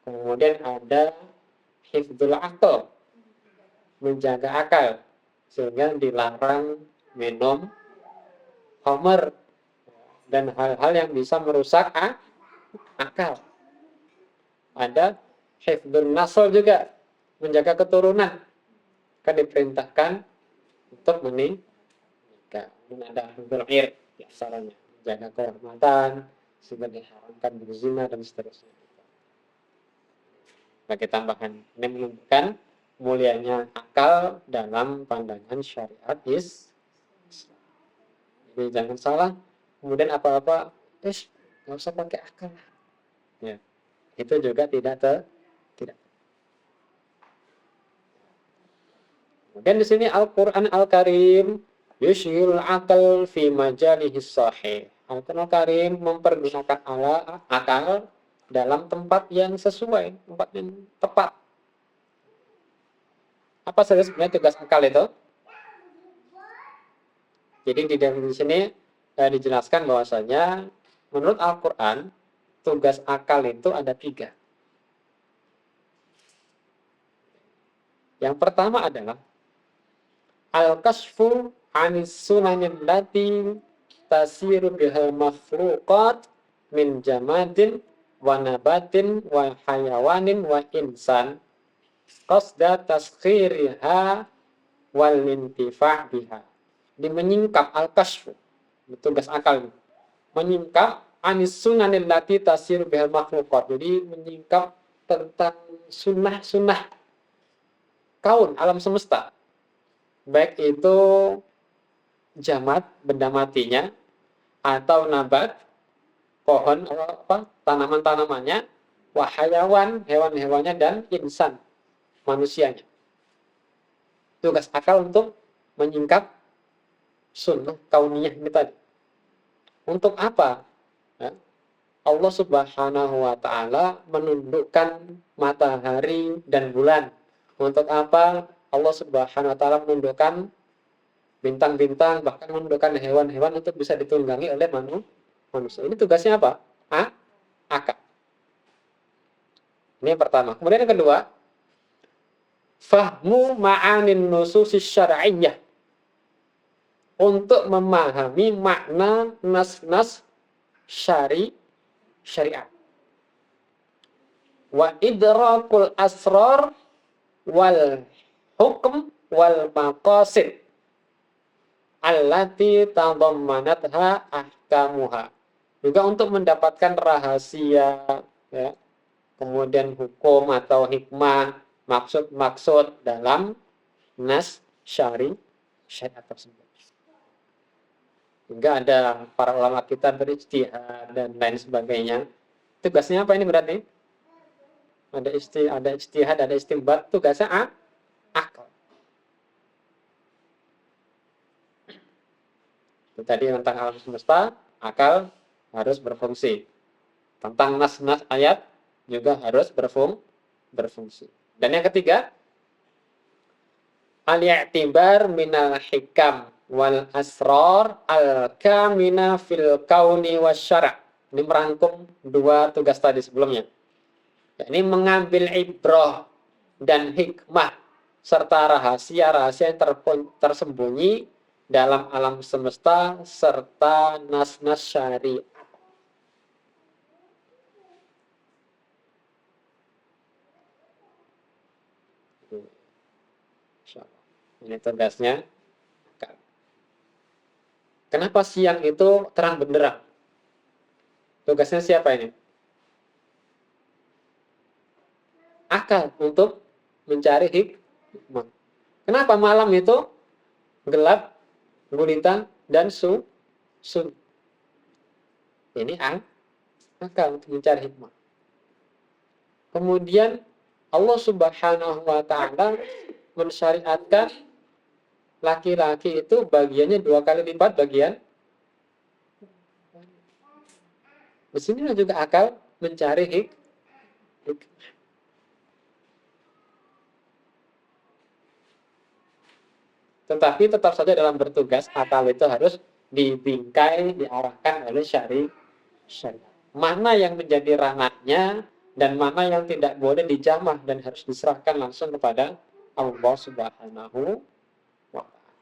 Kemudian ada hifdzul aql, menjaga akal, sehingga dilarang minum khamr dan hal-hal yang bisa merusak akal. Ada hifdzul nasl juga, menjaga keturunan, kan diperintahkan untuk menikah. Dan ada hifdzul ir, sarannya menjaga kehormatan, sehingga diharamkan berzina dan seterusnya. Bagi tambahan, ini menunjukkan mulianya akal dalam pandangan syariat Islam. Jadi jangan salah, kemudian apa-apa, nggak usah pakai akal. Ya, itu juga tidak. Kemudian di sini Al-Quran Al-Karim yushirul akal fi majalihis sahih. Al-Quran Al-Karim mempergunakan akal dalam tempat yang sesuai, tempat yang tepat. Apa saja sebenarnya tugas akal itu? Jadi di sini dijelaskan bahwasanya menurut Al-Quran tugas akal itu ada 3. Yang pertama adalah al-kasfu anis sunanin lati tasiru bihal makhluqat min jamadin wa nabatin wa hayawanin wa insan qasda taskhiriha wal intifa' biha. Di menyingkap al-kasfu, tugas akal ini. Menyingkap anis sunanil lati tasir bihal makhluqat. Jadi menyingkap tentang sunnah-sunnah kaun alam semesta. Baik itu jamat, benda matinya, atau nabat, pohon, tanaman-tanamannya, wahayawan, hewan-hewannya, dan insan, manusianya. Tugas akal untuk menyingkap sunnah kauniyah ini tadi. Untuk apa? Ya, Allah Subhanahu wa Ta'ala menundukkan matahari dan bulan. Untuk apa? Allah Subhanahu wa Ta'ala menundukkan bintang-bintang, bahkan menundukkan hewan-hewan untuk bisa ditunggangi oleh manusia. Ini tugasnya apa? Akal. Ini yang pertama. Kemudian yang kedua, fahmu ma'anin nususis syar'iyyah. Untuk memahami makna nas-nas syariat. Wa idrakul asrar wal hukm wal maqasid allati tadammanatha ahkamuha. Juga untuk mendapatkan rahasia, ya, kemudian hukum atau hikmah, maksud-maksud dalam nas syariat tersebut. Hingga ada para ulama kita berijtihad dan lain sebagainya. Tugasnya apa ini berarti? Ada ijtihad, ada istinbat, tugasnya akal. Itu tadi tentang alam semesta, akal harus berfungsi. Tentang nas-nas ayat juga harus berfungsi. Dan yang ketiga, al-i'tibar minal hikam wal asrar al-kamina fil kauni wasyara'. Ini merangkum dua tugas tadi sebelumnya. Ini mengambil ibrah dan hikmah serta rahasia-rahasia yang tersembunyi dalam alam semesta serta nas-nas syariat. Ini tugasnya. Kenapa siang itu terang benderang? Tugasnya siapa ini? Akal untuk mencari hikmah. Kenapa malam itu gelap, gulita, dan sun? Ini akal untuk mencari hikmah. Kemudian Allah Subhanahu wa Ta'ala mensyariatkan laki-laki itu bagiannya 2 kali lipat bagian. Di sini juga akal mencari hikmah. Tetapi tetap saja dalam bertugas, akal itu harus dibingkai, diarahkan oleh syariat. Mana yang menjadi ranahnya dan mana yang tidak boleh dijamah dan harus diserahkan langsung kepada Allah Subhanahu wa Ta'ala.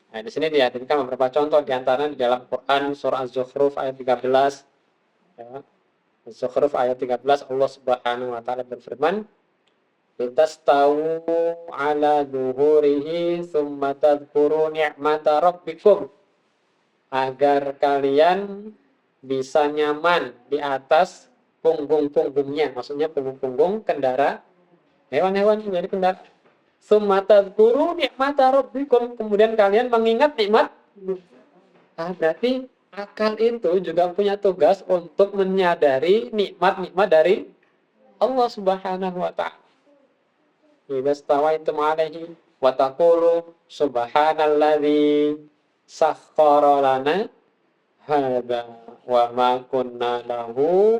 Nah, di sini dihadirkan beberapa contoh di antara di dalam Quran surah Az-Zukhruf ayat 13. Ya. Az-Zukhruf ayat 13 Allah Subhanahu wa Ta'ala berfirman, litastawu ala duhurihi summa tadhkuru ni'mata rabbikum, agar kalian bisa nyaman di atas punggung-punggungnya, maksudnya punggung-punggung kendara hewan-hewan menjadi kendara. Summa tadhkuru ni'mata rabbikum, kemudian kalian mengingat nikmat. Berarti akal itu juga punya tugas untuk menyadari nikmat-nikmat dari Allah Subhanahu wa Ta'ala. Idza stawaitum alaihi wa taqulu subhanalladzi sakhkhara lana hadza wa ma kunna lahu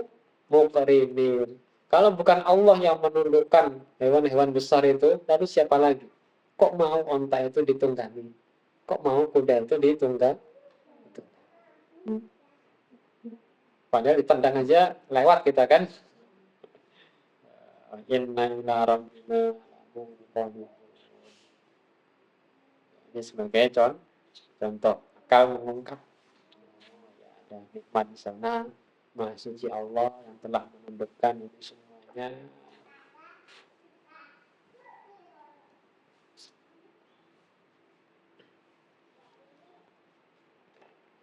muqrinin. Kalau bukan Allah yang menundukkan hewan-hewan besar itu, lalu siapa lagi? Kok mau onta itu ditunggangi? Kok mau kuda itu ditunggang? Padahal ditendang aja lewat kita kan. Inna ila rabbina. Ini sebagai contoh akal mengungkap ada nikmat di sana, Maha Suci Allah yang telah menundukkan itu semuanya.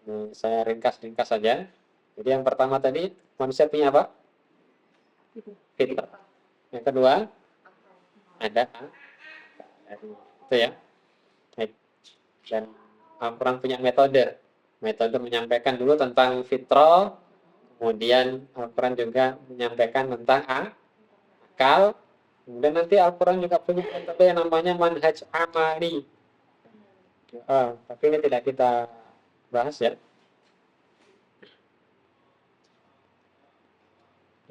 Ini saya ringkas-ringkas saja. Jadi yang pertama tadi, manusia punya apa? Fitrah. Yang kedua, ada akal. Itu ya. Baik. Dan Al-Quran punya metode. Metode menyampaikan dulu tentang fitrah, kemudian Al-Quran juga menyampaikan tentang akal. Kemudian nanti Al-Quran juga punya metode yang namanya manhaj amali. Tapi ini tidak kita bahas ya.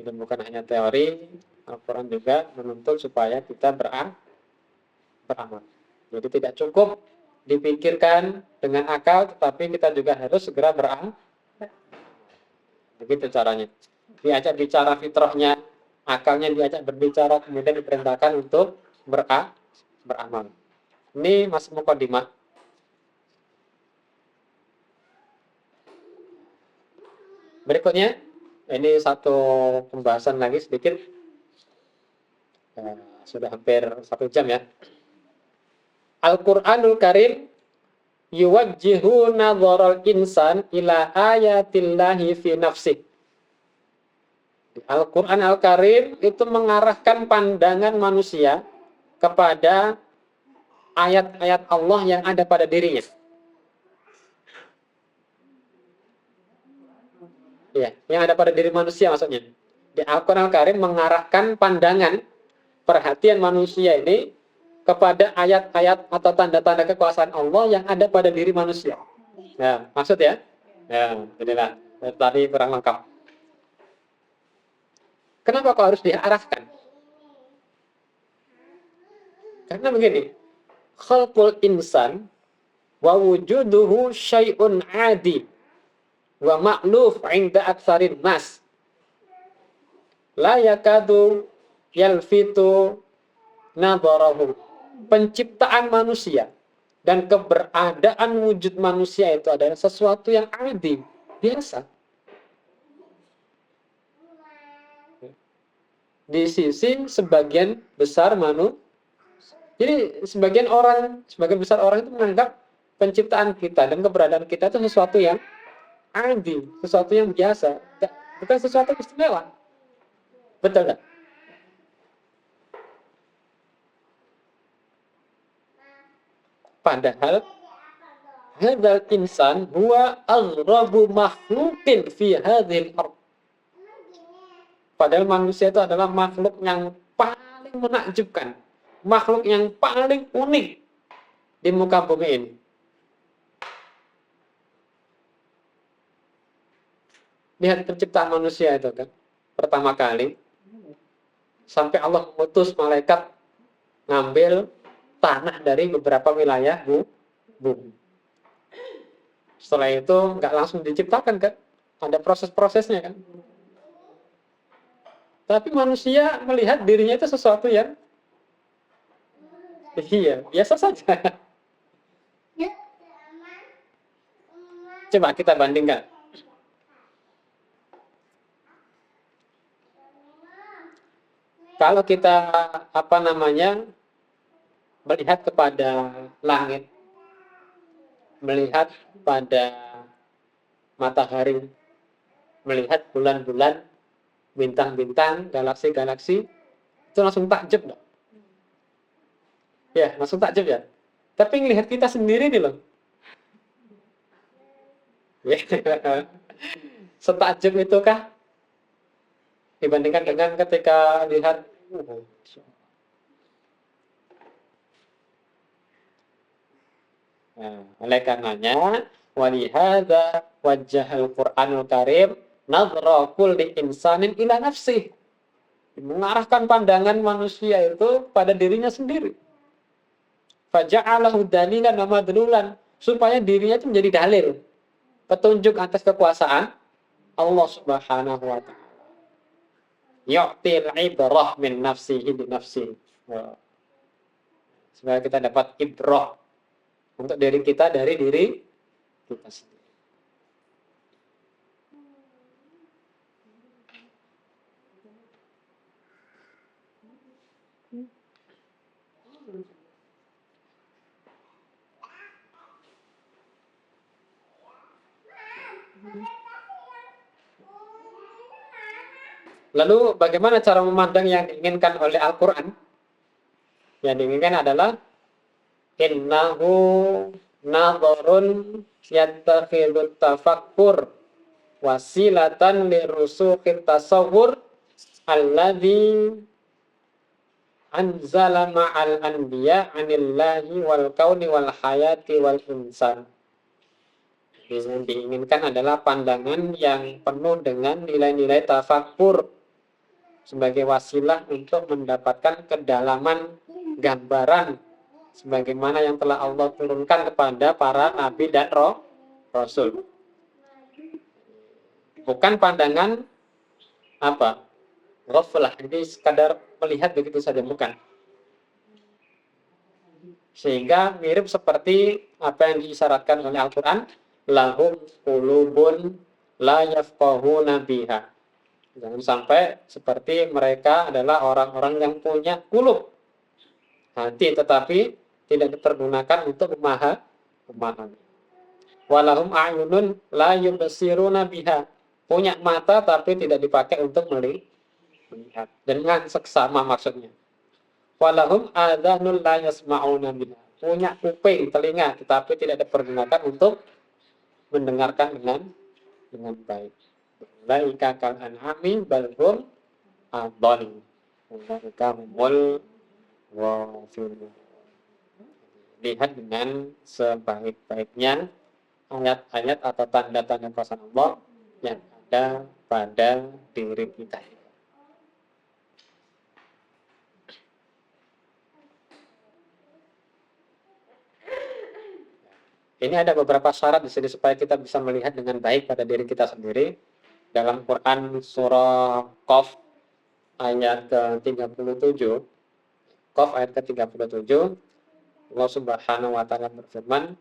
Itu bukan hanya teori, Al-Quran juga menuntut supaya kita beramal. Jadi tidak cukup dipikirkan dengan akal, tetapi kita juga harus segera beramal. Begitu caranya. Diajak bicara fitrahnya, akalnya diajak berbicara, kemudian diperintahkan untuk beramal. Ini masih mukadimah. Berikutnya, ini satu pembahasan lagi sedikit. Sudah hampir 1 jam ya. Al-Quranul Karim yuwajjihu nadharal insan ila ayatillahi fi nafsih. Al-Quran Al-Karim itu mengarahkan pandangan manusia kepada ayat-ayat Allah yang ada pada dirinya. Ya, yang ada pada diri manusia maksudnya. Di Al-Quran Al-Karim mengarahkan pandangan, perhatian manusia ini kepada ayat-ayat atau tanda-tanda kekuasaan Allah yang ada pada diri manusia. Nah, maksud ya? Ya, inilah. Tadi kurang lengkap. Kenapa kok harus diarahkan? Karena begini, khalqul insan wa wujuduhu syai'un adi wa ma'luf 'inda aktsarin nas. La yakadu yalfitu nadharahu. Penciptaan manusia dan keberadaan wujud manusia itu adalah sesuatu yang adi, biasa. Di sisi sebagian besar manusia. Jadi sebagian besar orang itu menganggap penciptaan kita dan keberadaan kita itu sesuatu yang adi, sesuatu yang biasa, bukan sesuatu yang istimewa. Betul nggak? Padahal hadzal insan huwa aghrabu makhluqin fi hadhil ardh. Padahal manusia itu adalah makhluk yang paling menakjubkan, makhluk yang paling unik di muka bumi ini. Lihat penciptaan manusia itu kan, pertama kali sampai Allah mengutus malaikat ngambil tanah dari beberapa wilayah bumi. Setelah itu nggak langsung diciptakan kan, ada proses-prosesnya kan. Tapi manusia melihat dirinya itu sesuatu yang biasa saja. Coba kita bandingkan. Kalau kita melihat kepada langit, melihat pada matahari, melihat bulan-bulan, bintang-bintang, galaksi-galaksi, itu langsung takjub loh. Ya, langsung takjub ya. Tapi melihat kita sendiri nih loh. Setakjub itu kah dibandingkan dengan ketika lihat oleh karenanya walihada wajhal Qur'anul Karim nadhra kulli insanin ila nafsih, mengarahkan pandangan manusia itu pada dirinya sendiri. Faja'alahu dalilan wa madlulan, supaya dirinya itu menjadi dalil, petunjuk atas kekuasaan Allah Subhanahu wa taala. Yu'til ibrah min nafsihi bi nafsihi. Supaya kita dapat ibrah untuk diri kita dari diri kita sendiri. Lalu bagaimana cara memandang yang diinginkan oleh Al-Quran? Yang diinginkan adalah innahu nadharun yattakhidut tafakkur wasilatan lirusukit tasawwur alladhi anzala ma'al anbiya anillahi wal kauni wal hayati wal insan. Yang diinginkan adalah pandangan yang penuh dengan nilai-nilai tafakkur sebagai wasilah untuk mendapatkan kedalaman gambaran sebagaimana yang telah Allah turunkan kepada para nabi dan rasul. Bukan pandangan apa? Ghaflah, ini sekadar melihat begitu saja, bukan. Sehingga mirip seperti apa yang diisyaratkan oleh Al-Quran, lahum qulubun la yafqahuna biha. Jangan sampai seperti mereka adalah orang-orang yang punya qulub, hati, tetapi tidak dipergunakan untuk memahami. Walahum a'yunun la yubsiruna biha. Punya mata tapi tidak dipakai untuk melihat. Dengan seksama maksudnya. Walahum adhanul la yasma'una biha. Punya kuping, telinga, tetapi tidak dipergunakan untuk mendengarkan dengan baik. Laika kal an'ami bal hum adhal. Laika humul ghafilun. Lihat dengan sebaik-baiknya ayat-ayat atau tanda-tanda kuasa Allah yang ada pada diri kita. Ini ada beberapa syarat di sini supaya kita bisa melihat dengan baik pada diri kita sendiri. Dalam Quran surah Qaf ayat ke-37, Qaf ayat ke-37, Allah Subhanahu wa taala berfirman,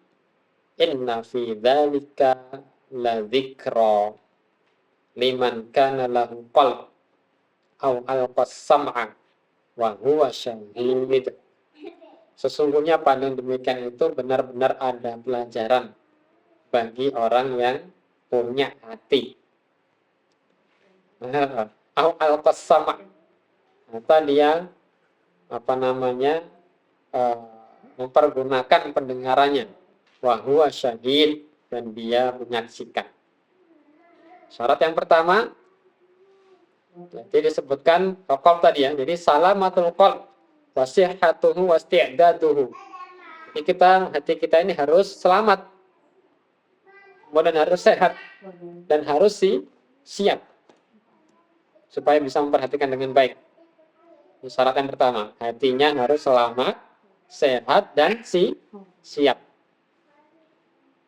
"Inna fi dzalika la dzikra liman kana lahu qalb aw alqas sam'a wa huwa syahid." Sesungguhnya pada demikian itu benar-benar ada pelajaran bagi orang yang punya hati. Aw alqas sam'a, atau dia mempergunakan pendengarannya, wa huwa syahid, dan dia menyaksikan. Syarat yang pertama, jadi disebutkan qalb tadi ya. Jadi salamatul qalb wasihhatuhu wasti'daduhu. Jadi hati kita ini harus selamat, kemudian harus sehat, dan harus siap supaya bisa memperhatikan dengan baik. Ini syarat yang pertama, hatinya harus selamat, sehat, dan siap.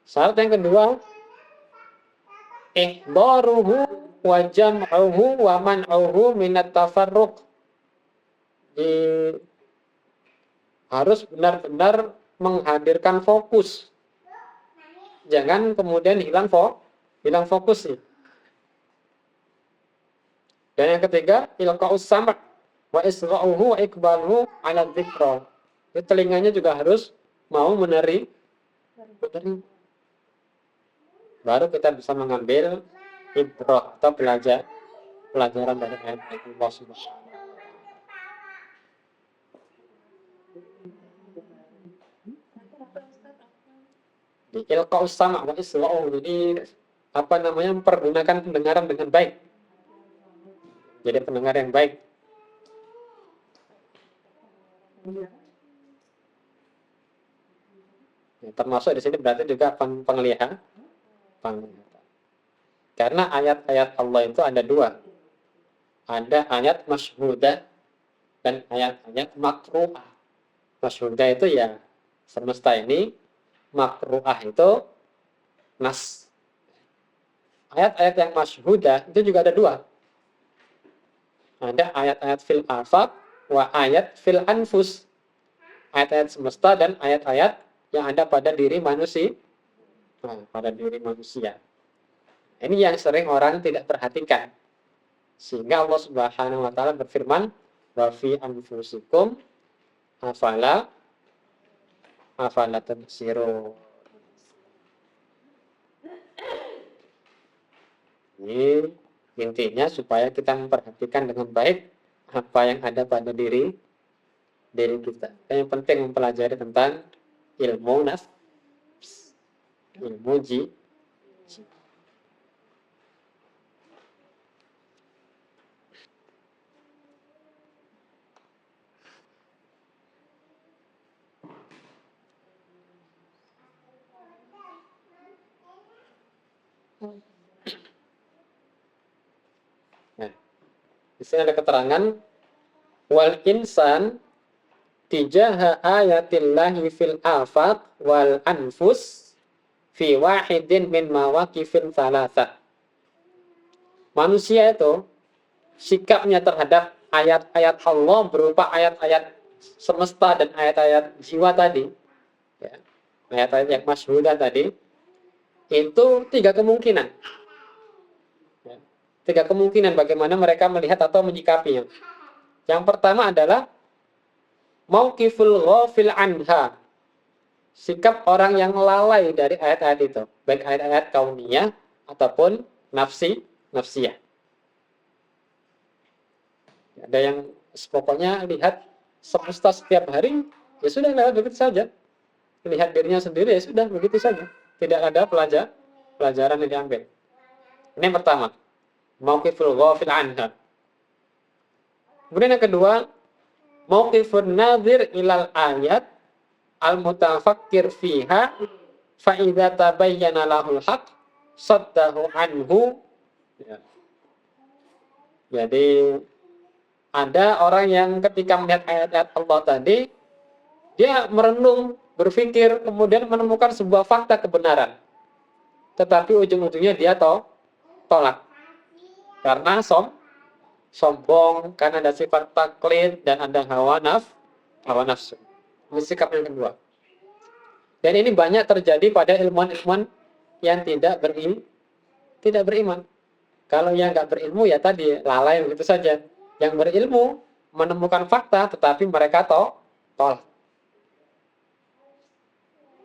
Syarat yang kedua, ihdaruhu wa jam'uhu wa man'uhu minat tafarruq. Harus benar-benar menghadirkan fokus. Jangan kemudian hilang fokus sih. Dan yang ketiga, ilqa'us sam' wa isra'uhu wa iqbaluhu 'ala dzikra. Telinganya juga harus mau menerima. Baru kita bisa mengambil ibrah atau pelajaran dari ayat Allah Subhanahu. Di ilqa'us sam' wa isra'uhu, jadi mempergunakan pendengaran dengan baik. Jadi pendengar yang baik. Ya, termasuk di sini berarti juga penglihatan. Karena ayat-ayat Allah itu ada dua. Ada ayat masyhudah dan ayat-ayat makru'ah. Masyhudah itu ya semesta ini, makru'ah itu nas. Ayat-ayat yang masyhudah itu juga ada dua. Ada ayat-ayat fil afaq wa ayat fil anfus. Ayat-ayat semesta dan ayat-ayat yang ada pada diri manusia. Pada diri manusia. Ini yang sering orang tidak perhatikan. Sehingga Allah Subhanahu wa taala berfirman, "Wa fi anfusikum afala tubsirun." Ini Intinya supaya kita memperhatikan dengan baik apa yang ada pada diri kita. Yang penting mempelajari tentang ilmu nafs, ilmu ji. Nah, di sini ada keterangan wal insan tijaha ayatillahi fil afat wal anfus fi wahidin min mawaqifin thalatha. Manusia itu sikapnya terhadap ayat-ayat Allah berupa ayat-ayat semesta dan ayat-ayat jiwa tadi, ya, ayat-ayat yang masyhudah tadi, itu tiga kemungkinan. Ya, tiga kemungkinan bagaimana mereka melihat atau menyikapinya. Yang pertama adalah mauqiful ghafil anha, sikap orang yang lalai dari ayat-ayat itu, baik ayat-ayat kauniyah ataupun nafsiyah. Ada yang pokoknya lihat semesta setiap hari, ya sudah lewat begitu saja. Lihat dirinya sendiri, ya sudah begitu saja. Tidak ada pelajaran yang diambil. Ini yang pertama, mauqiful ghafil anha. Kemudian yang kedua, mauqifun nadhir ilal ayat al-mutafakkir fiha fa idza tabayyana lahul haq saddahu anhu. Ya. Jadi ada orang yang ketika melihat ayat-ayat Allah tadi, dia merenung, berpikir, kemudian menemukan sebuah fakta kebenaran. Tetapi ujung-ujungnya dia tolak. Karena sombong, karena ada sifat taklid dan ada hawa nafsu. Ini sikap yang kedua. Dan ini banyak terjadi pada ilmuwan-ilmuwan yang tidak beriman. Kalau yang nggak berilmu ya tadi lalai begitu saja. Yang berilmu menemukan fakta, tetapi mereka tolak.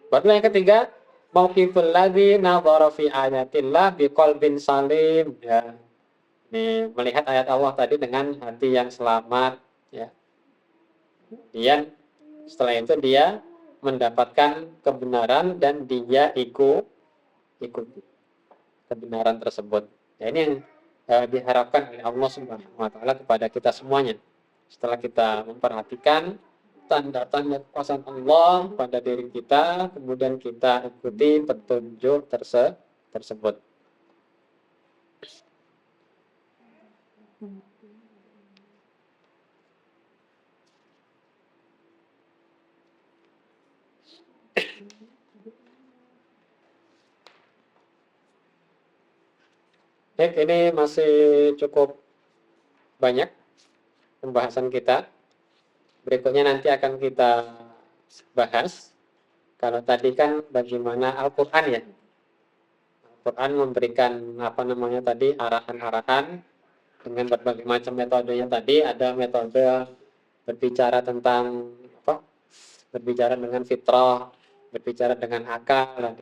Baru yang ketiga, mauqiful ladzi nadhara fi ayatillah biqalbin salim, ya. Ini melihat ayat Allah tadi dengan hati yang selamat, ya. Kemudian setelah itu dia mendapatkan kebenaran dan dia ikuti kebenaran tersebut. Ya, ini yang diharapkan oleh Allah Subhanahu wa taala kepada kita semuanya. Setelah kita memperhatikan tanda-tanda kekuasaan Allah pada diri kita, kemudian kita ikuti petunjuk tersebut. Baik, ini masih cukup banyak pembahasan kita. Berikutnya nanti akan kita bahas. Kalau tadi kan bagaimana Al-Quran, ya. Al-Quran memberikan arahan-arahan dengan berbagai macam metodenya tadi. Ada metode berbicara tentang berbicara dengan fitrah, berbicara dengan akal.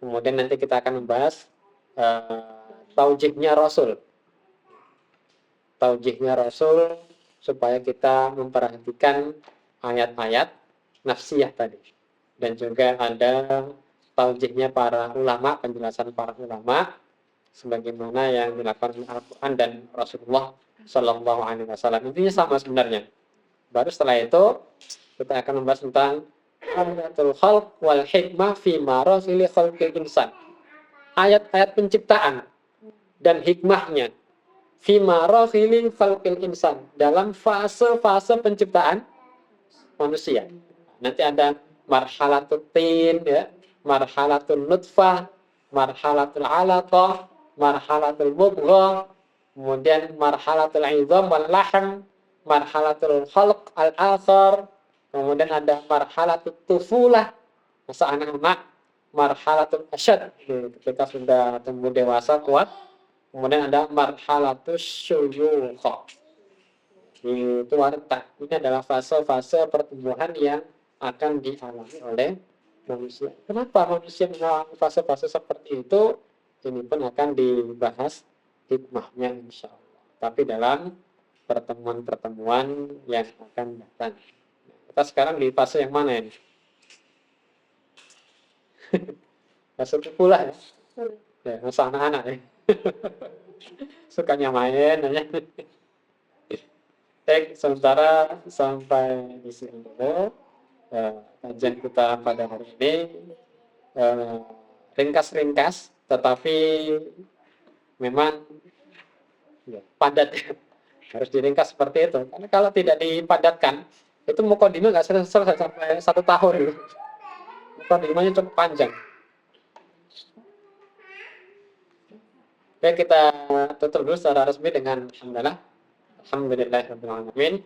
Kemudian nanti kita akan membahas taujihnya Rasul supaya kita memperhatikan ayat-ayat nafsiyah tadi. Dan juga ada taujihnya para ulama, penjelasan para ulama sebagaimana yang dilakukan oleh Al-Quran dan Rasulullah Shallallahu Alaihi Wasallam. Intinya sama sebenarnya. Baru setelah itu kita akan membahas tentang ayatul khalq wal hikmah fi marasili khalqil insan. Ayat-ayat penciptaan dan hikmahnya fi marasili khalqil insan, dalam fase-fase penciptaan manusia. Nanti ada marhalatul tin, ya, marhalatul nutfah, marhalatul alaqah, marhalatul mudghah, kemudian marhalatul idham wal lahm, marhalatul khalq al-akhar, kemudian ada marhalatul tufulah, masa anak-anak, marhalatul asyad, ketika sudah tumbuh dewasa kuat, kemudian ada marhalatul syuyukh, itu warta. Ini adalah fase-fase pertumbuhan yang akan dialami oleh manusia. Kenapa manusia mengalami fase-fase seperti itu? Ini pun akan dibahas hikmahnya insya Allah. Tapi dalam pertemuan-pertemuan yang akan datang. Kita sekarang di fase yang mana ini? Fase pula ya? Ya, masa anak-anak ya. Sukanya main aja. Baik, sementara sampai di sini dulu kajian kita pada hari ini. Ringkas-ringkas, tetapi memang ya, padat. Harus diringkas seperti itu. Karena kalau tidak dipadatkan, itu mukadimah nggak selesai sampai 1 tahun. Mukadimahnya cukup panjang. Oke, kita tutup dulu secara resmi dengan Alhamdulillahirrahmanirrahim.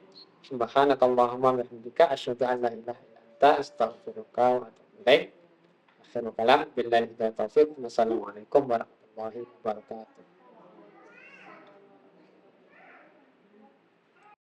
Subhanakallahumma wa bihamdika asyhadu an la ilaha illa anta astaghfiruka wa atubu ilaik. Akhirul kalam billahi taufiq. Wassalamualaikum warahmatullahi wabarakatuh.